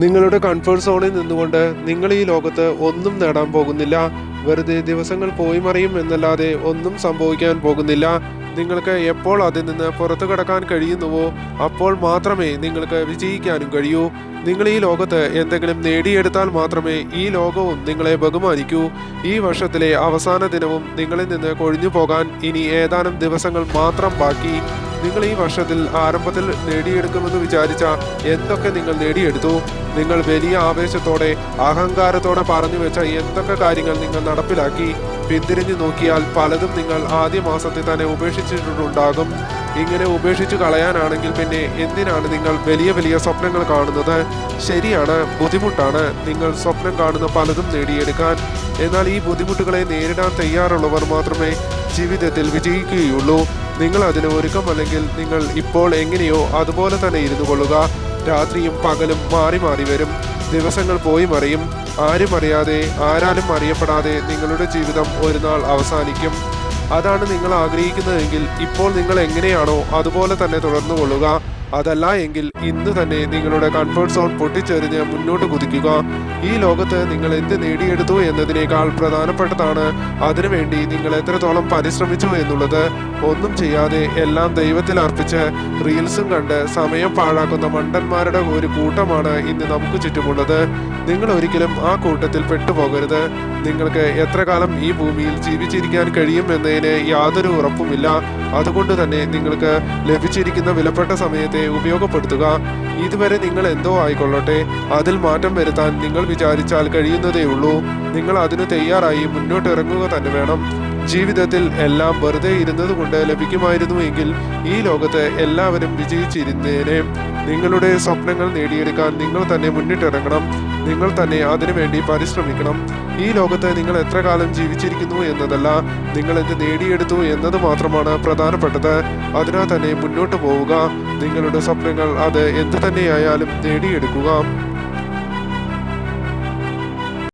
നിങ്ങളുടെ കംഫർട്ട് സോണിൽ നിന്നുകൊണ്ട് നിങ്ങൾ ഈ ലോകത്ത് ഒന്നും നേടാൻ പോകുന്നില്ല. വെറുതെ ദിവസങ്ങൾ പോയി മറിയും എന്നല്ലാതെ ഒന്നും സംഭവിക്കാൻ പോകുന്നില്ല. നിങ്ങൾക്ക് എപ്പോൾ അതിൽ നിന്ന് പുറത്തു കടക്കാൻ കഴിയുന്നുവോ അപ്പോൾ മാത്രമേ നിങ്ങൾക്ക് വിജയിക്കാനും കഴിയൂ. നിങ്ങൾ ഈ ലോകത്ത് എന്തെങ്കിലും നേടിയെടുത്താൽ മാത്രമേ ഈ ലോകവും നിങ്ങളെ ബഹുമാനിക്കൂ. ഈ വർഷത്തിലെ അവസാന ദിനവും നിങ്ങളിൽ നിന്ന് കൊഴിഞ്ഞു പോകാൻ ഇനി ഏതാനും ദിവസങ്ങൾ മാത്രം ബാക്കി. നിങ്ങൾ ഈ വർഷത്തിൽ ആരംഭത്തിൽ നേടിയെടുക്കുമെന്ന് വിചാരിച്ച എന്തൊക്കെ നിങ്ങൾ നേടിയെടുത്തു? നിങ്ങൾ വലിയ ആവേശത്തോടെ അഹങ്കാരത്തോടെ പറഞ്ഞു വെച്ച എന്തൊക്കെ കാര്യങ്ങൾ നിങ്ങൾ നടപ്പിലാക്കി? പിന്തിരിഞ്ഞു നോക്കിയാൽ പലതും നിങ്ങൾ ആദ്യ മാസത്തിൽ തന്നെ ഉപേക്ഷിച്ചിട്ടുണ്ടാകും. ഇങ്ങനെ ഉപേക്ഷിച്ചു കളയാനാണെങ്കിൽ പിന്നെ എന്തിനാണ് നിങ്ങൾ വലിയ വലിയ സ്വപ്നങ്ങൾ കാണുന്നത്? ശരിയാണ്, ബുദ്ധിമുട്ടാണ് നിങ്ങൾ സ്വപ്നം കാണുന്ന പലതും നേടിയെടുക്കാൻ. എന്നാൽ ഈ ബുദ്ധിമുട്ടുകളെ നേരിടാൻ തയ്യാറുള്ളവർ മാത്രമേ ജീവിതത്തിൽ വിജയിക്കുകയുള്ളൂ. നിങ്ങൾ അതിന് ഒരുക്കമല്ലെങ്കിൽ നിങ്ങൾ ഇപ്പോൾ എങ്ങനെയോ അതുപോലെ തന്നെ ഇരുന്നു കൊള്ളുക. രാത്രിയും പകലും മാറി മാറി വരും. ദിവസങ്ങൾ പോയി മറിയും. ആരും അറിയാതെ ആരാലും അറിയപ്പെടാതെ നിങ്ങളുടെ ജീവിതം ഒരു നാൾ അവസാനിക്കും. അതാണ് നിങ്ങൾ ആഗ്രഹിക്കുന്നതെങ്കിൽ ഇപ്പോൾ നിങ്ങൾ എങ്ങനെയാണോ അതുപോലെ തന്നെ തുടർന്നു കൊള്ളുക. അതല്ല എങ്കിൽ ഇന്ന് തന്നെ നിങ്ങളുടെ കംഫർട്ട് സോൺ പൊട്ടിച്ചെറിഞ്ഞ് മുന്നോട്ട് കുതിക്കുക. ഈ ലോകത്ത് നിങ്ങൾ എന്ത് നേടിയെടുത്തു എന്നതിനേക്കാൾ പ്രധാനപ്പെട്ടതാണ് അതിനുവേണ്ടി നിങ്ങൾ എത്രത്തോളം പരിശ്രമിച്ചു എന്നുള്ളത്. ഒന്നും ചെയ്യാതെ എല്ലാം ദൈവത്തിൽ അർപ്പിച്ച് റീൽസും കണ്ട് സമയം പാഴാക്കുന്ന മണ്ടന്മാരുടെ ഒരു കൂട്ടമാണ് ഇന്ന് നമുക്ക് ചുറ്റുമുള്ളത്. നിങ്ങൾ ഒരിക്കലും ആ കൂട്ടത്തിൽ പെട്ടുപോകരുത്. നിങ്ങൾക്ക് എത്ര കാലം ഈ ഭൂമിയിൽ ജീവിച്ചിരിക്കാൻ കഴിയുമെന്നതിന് യാതൊരു ഉറപ്പുമില്ല. അതുകൊണ്ട് തന്നെ നിങ്ങൾക്ക് ലഭിച്ചിരിക്കുന്ന വിലപ്പെട്ട സമയത്തെ ഉപയോഗപ്പെടുത്തുക. ഇതുവരെ നിങ്ങൾ എന്തോ ആയിക്കൊള്ളട്ടെ, അതിൽ മാറ്റം വരുത്താൻ നിങ്ങൾ വിചാരിച്ചാൽ കഴിയുന്നതേ ഉള്ളൂ. നിങ്ങൾ അതിന് തയ്യാറായി മുന്നോട്ട് ഇറങ്ങുക തന്നെ വേണം. ജീവിതത്തിൽ എല്ലാം വെറുതെ ഇരുന്നത് കൊണ്ട് ലഭിക്കുമായിരുന്നു എങ്കിൽ ഈ ലോകത്ത് എല്ലാവരും വിജയിച്ചിരുന്നേനെ. നിങ്ങളുടെ സ്വപ്നങ്ങൾ നേടിയെടുക്കാൻ നിങ്ങൾ തന്നെ മുന്നിട്ടിറങ്ങണം. നിങ്ങൾ തന്നെ അതിനുവേണ്ടി പരിശ്രമിക്കണം. ഈ ലോകത്ത് നിങ്ങൾ എത്ര കാലം ജീവിച്ചിരിക്കുന്നു എന്നതല്ല, നിങ്ങൾ എന്ത് നേടിയെടുത്തു എന്നത് മാത്രമാണ് പ്രധാനപ്പെട്ടത്. അതിനാൽ തന്നെ മുന്നോട്ട് പോവുക. നിങ്ങളുടെ സ്വപ്നങ്ങൾ അത് എന്തു തന്നെയായാലും നേടിയെടുക്കുക.